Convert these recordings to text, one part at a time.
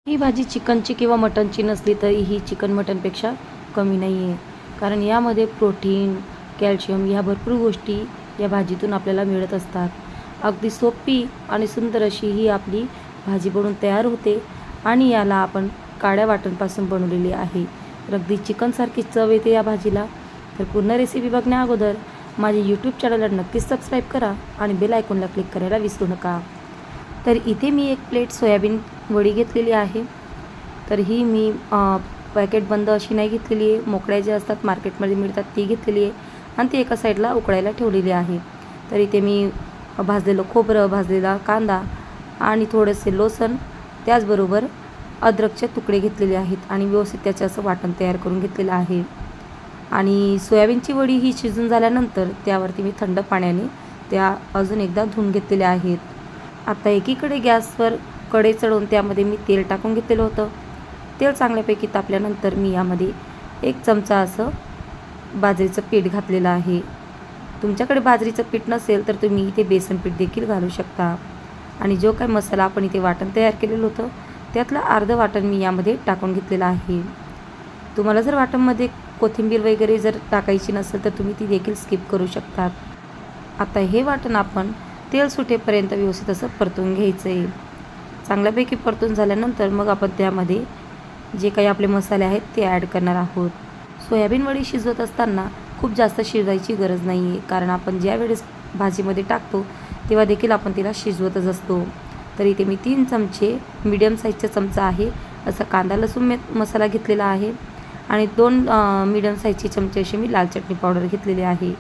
ही भाजी चिकनची किंवा मटनची नसली तरी ही चिकन मटनपेक्षा कमी नाही आहे, कारण यामध्ये प्रोटीन, कॅल्शियम ह्या भरपूर गोष्टी या भाजीतून आपल्याला मिळत असतात. अगदी सोपी आणि सुंदर अशी ही आपली भाजी बनवून तयार होते आणि याला आपण काळ्या वाटाण्यापासून बनवलेली आहे. तर अगदी चिकनसारखी चव येते या भाजीला. तर पूर्ण रेसिपी बघण्या अगोदर माझे यूट्यूब चॅनलला नक्कीच सबस्क्राईब करा आणि बेल आयकॉनला क्लिक करायला विसरू नका. तर इथे मी एक प्लेट सोयाबीन वडी घेतलेली आहे. तर ही मी पॅकेट बंद अशी नाही घेतलेली आहे, मोकळ्या जे असतात मार्केटमध्ये मिळतात ती घेतलेली आहे आणि ती एका साईडला उकळायला ठेवलेली आहे. तर इथे मी भाजलेलं खोबरं, भाजलेला कांदा आणि थोडेसे लसूण, त्याचबरोबर अद्रकचे तुकडे घेतलेले आहेत आणि व्यवस्थित त्याचं असं वाटण तयार करून घेतलेलं आहे. आणि सोयाबीनची वडी ही शिजून झाल्यानंतर त्यावरती मी थंड पाण्याने त्या अजून एकदा धुवून घेतलेल्या आहेत. आता एकीकडे गॅसवर कढई चढवून त्यामध्ये मी तेल टाकून घेतलेलं होतं. तेल चांगल्यापैकी तापल्यानंतर मी यामध्ये 1 चमचा असं बाजरीचं पीठ घातलेलं आहे. तुमच्याकडे बाजरीचं पीठ नसेल तर तुम्ही इथे बेसन पीठ देखील घालू शकता. आणि जो काय मसाला आपण इथे वाटण तयार केलेलं होतं त्यातलं अर्धं वाटण मी यामध्ये टाकून घेतलेलं आहे. तुम्हाला जर वाटणमध्ये कोथिंबीर वगैरे जर टाकायची नसेल तर तुम्ही ती देखील स्किप करू शकतात. आता हे वाटण आपण तेल सुटेपर्यंत व्यवस्थित असं परतून घ्यायचं आहे. चांगल्यापैकी परतून झाल्यानंतर मग आपण त्यामध्ये जे काही आपले मसाले आहेत ते ॲड करणार आहोत. सोयाबीन वडी शिजवत असताना खूप जास्त शिजवायची गरज नाही आहे, कारण आपण ज्या वेळेस भाजीमध्ये टाकतो तेव्हा देखील आपण तिला शिजवतच असतो. तर इथे मी 3 चमचे मीडियम साईजचा चमचा आहे असा कांदा लसूण मसाला घेतलेला आहे आणि 2 मीडियम साईजचे चमचे अशी मी लाल चटणी पावडर घेतलेली आहे.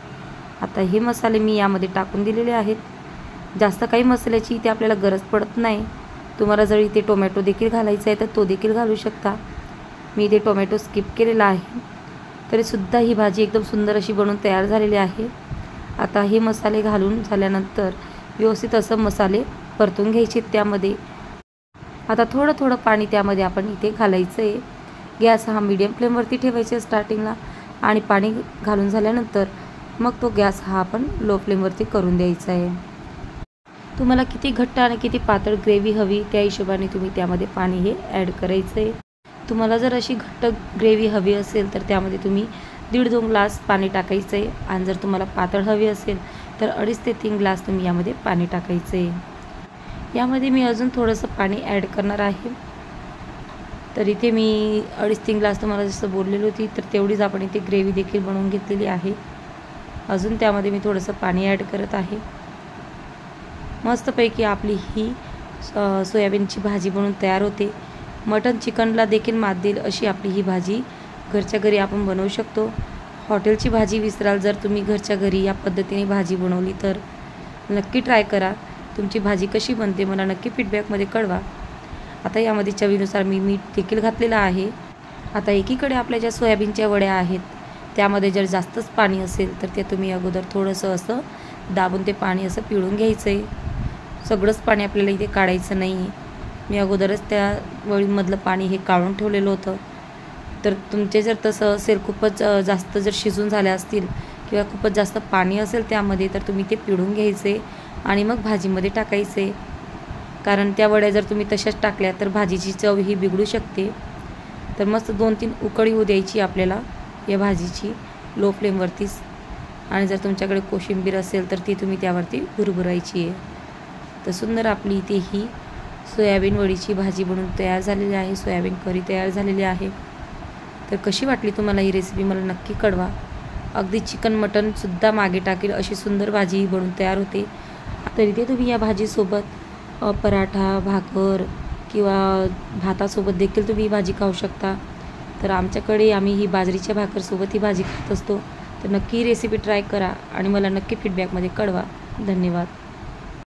आता हे मसाले मी यामध्ये टाकून दिलेले आहेत. जास्त काही मसाल्याची इथे आपल्याला गरज पडत नाही. तुम्हाला जर इथे टोमॅटो देखील घालायचा आहे तर तो देखील घालू शकता. मी इथे टोमॅटो स्किप केलेला आहे. तरीसुद्धा ही भाजी एकदम सुंदर अशी बनवून तयार झालेली आहे. आता हे मसाले घालून झाल्यानंतर व्यवस्थित असं मसाले परतून घ्यायचे त्यामध्ये. आता थोडं थोडं पाणी त्यामध्ये आपण इथे घालायचं आहे. गॅस हा मीडियम फ्लेमवरती ठेवायचा स्टार्टिंगला आणि पाणी घालून झाल्यानंतर मग तो गॅस हा आपण लो फ्लेमवरती करून द्यायचा आहे. तुम्हाला किती घट्ट आणि किती पातळ ग्रेव्ही हवी त्या हिशोबाने तुम्ही त्यामध्ये पाणी हे ॲड करायचं आहे. तुम्हाला जर अशी घट्ट ग्रेव्ही हवी असेल तर त्यामध्ये तुम्ही 1.5-2 ग्लास पाणी टाकायचं आहे आणि जर तुम्हाला पातळ हवी असेल तर 2.5 ते 3 ग्लास तुम्ही यामध्ये पाणी टाकायचं आहे. यामध्ये मी अजून थोडंसं पाणी ॲड करणार आहे. तर इथे मी 2.5-3 ग्लास तुम्हाला जसं बोललेली होती तर तेवढीच आपण इथे ग्रेव्ही देखील बनवून घेतलेली आहे. अजून त्यामध्ये मी थोडंसं पाणी ॲड करत आहे. मस्तपैकी आपली ही सोयाबीनची भाजी बनवून तयार होते. मटन चिकनला देखील मात देईल अशी आपली ही भाजी घरच्या घरी आपण बनवू शकतो. हॉटेलची भाजी विसराल जर तुम्ही घरच्या घरी या पद्धतीने भाजी बनवली तर नक्की ट्राय करा. तुमची भाजी कशी बनते मला नक्की फीडबॅकमध्ये कळवा. आता यामध्ये चवीनुसार मी मीठ देखील घातलेलं आहे. आता एकीकडे आपल्या ज्या सोयाबीनच्या वड्या आहेत त्यामध्ये जर जास्तच पाणी असेल तर ते तुम्ही अगोदर थोडंसं असं दाबून ते पाणी असं पिळून घ्यायचं आहे. सगळंच पाणी आपल्याला इथे काढायचं नाही आहे. मी अगोदरच त्या वडीमधलं पाणी हे काढून ठेवलेलं होतं. तर तुमचे जर तसं असेल खूपच जास्त जर शिजून झाल्या असतील किंवा खूपच जास्त पाणी असेल त्यामध्ये तर तुम्ही ते पिळून घ्यायचे आणि मग भाजीमध्ये टाकायचे. कारण त्या वड्या जर तुम्ही तशाच टाकल्या तर भाजीची चव ही बिघडू शकते. तर मस्त 2-3 उकळी होऊ द्यायची आपल्याला या भाजीची लो फ्लेमवरतीच. आणि जर तुमच्याकडे कोशिंबीर असेल तर ती तुम्ही त्यावरती भुरभुरायची आहे. तर सुंदर आपली इथे ही सोयाबीन वडीची भाजी बनवून तयार झालेली आहे. सोयाबीन करी तयार झालेली आहे. तर कशी वाटली तुम्हाला ही रेसिपी मला नक्की कळवा. अगदी चिकन मटनसुद्धा मागे टाकेल अशी सुंदर भाजी ही बनवून तयार होते. तर इथे तुम्ही या भाजीसोबत पराठा, भाकर किंवा भातासोबत देखील तुम्ही ही भाजी खाऊ शकता. तर आमच्याकडे आम्ही ही बाजरीच्या भाकरसोबत ही भाजी खात असतो. तर नक्की ही रेसिपी ट्राय करा आणि मला नक्की फीडबॅकमध्ये कळवा. धन्यवाद.